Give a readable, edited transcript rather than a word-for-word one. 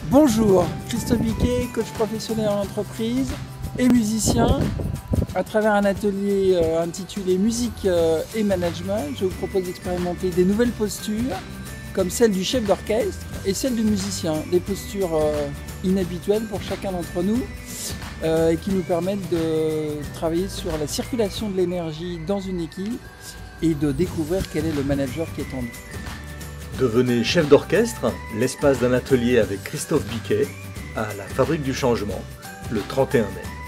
Bonjour, Christophe Biquet, coach professionnel en entreprise et musicien. À travers un atelier intitulé Musique et Management, je vous propose d'expérimenter des nouvelles postures comme celle du chef d'orchestre et celle du musicien. Des postures inhabituelles pour chacun d'entre nous et qui nous permettent de travailler sur la circulation de l'énergie dans une équipe et de découvrir quel est le manager qui est en nous. Devenez chef d'orchestre, l'espace d'un atelier avec Christophe Biquet à la Fabrique du Changement, le 31 mai.